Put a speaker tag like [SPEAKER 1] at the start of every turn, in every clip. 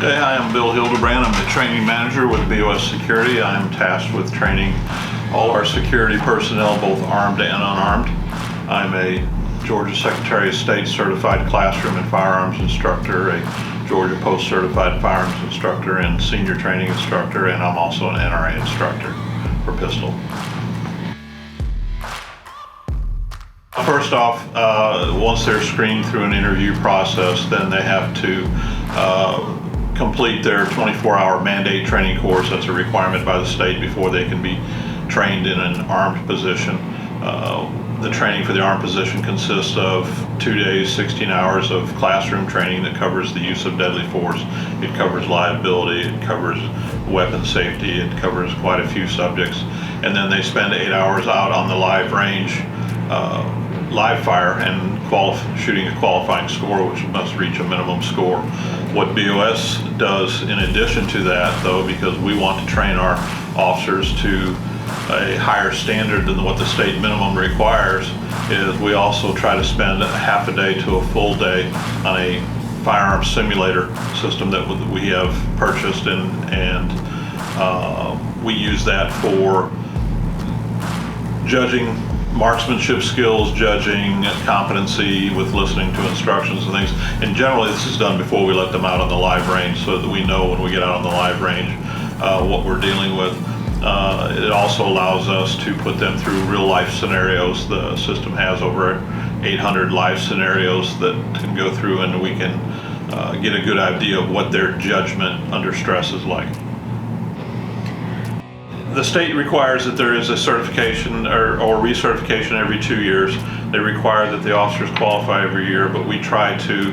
[SPEAKER 1] Okay, hi, I'm Bill Hildebrand. I'm the training manager with BOS Security. I'm tasked with training all our security personnel, both armed and unarmed. I'm a Georgia Secretary of State certified classroom and firearms instructor, a Georgia Post certified firearms instructor and senior training instructor, and I'm also an NRA instructor for pistol. First off, once they're screened through an interview process, then they have to complete their 24-hour mandate training course. That's a requirement by the state before they can be trained in an armed position. The training for the armed position consists of 2 days, 16 hours of classroom training that covers the use of deadly force. It covers liability, it covers weapon safety, it covers quite a few subjects. And then they spend 8 hours out on the live range, live fire, and shooting a qualifying score, which must reach a minimum score. What BOS does in addition to that, though, because we want to train our officers to a higher standard than what the state minimum requires, is we also try to spend a half a day to a full day on a firearm simulator system that we have purchased, and we use that for judging marksmanship skills, judging competency with listening to instructions and things. And generally this is done before we let them out on the live range, so that we know when we get out on the live range what we're dealing with. It also allows us to put them through real life scenarios. The system has over 800 live scenarios that can go through, and we can get a good idea of what their judgment under stress is like. The state requires that there is a certification or recertification every 2 years. They require that the officers qualify every year, but we try to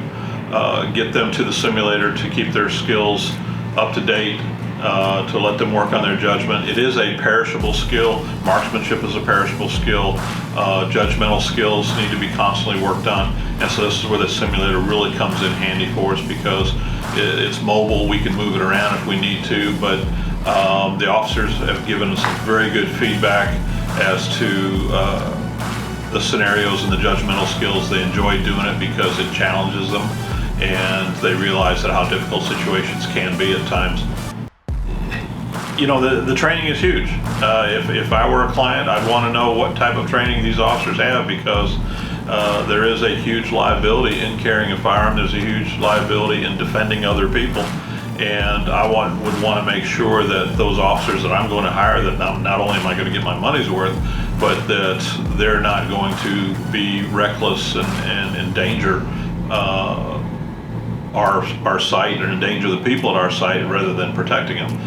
[SPEAKER 1] get them to the simulator to keep their skills up to date, to let them work on their judgment. It is a perishable skill. Marksmanship is a perishable skill. Judgmental skills need to be constantly worked on. And so this is where the simulator really comes in handy for us, because it's mobile. We can move it around if we need to, but the officers have given us some very good feedback as to the scenarios and the judgmental skills. They enjoy doing it because it challenges them, and they realize that how difficult situations can be at times. You know, the training is huge. If I were a client, I'd want to know what type of training these officers have, because there is a huge liability in carrying a firearm. There's a huge liability in defending other people. And I would want to make sure that those officers that I'm going to hire, that not only am I going to get my money's worth, but that they're not going to be reckless and endanger our site, and endanger the people at our site rather than protecting them.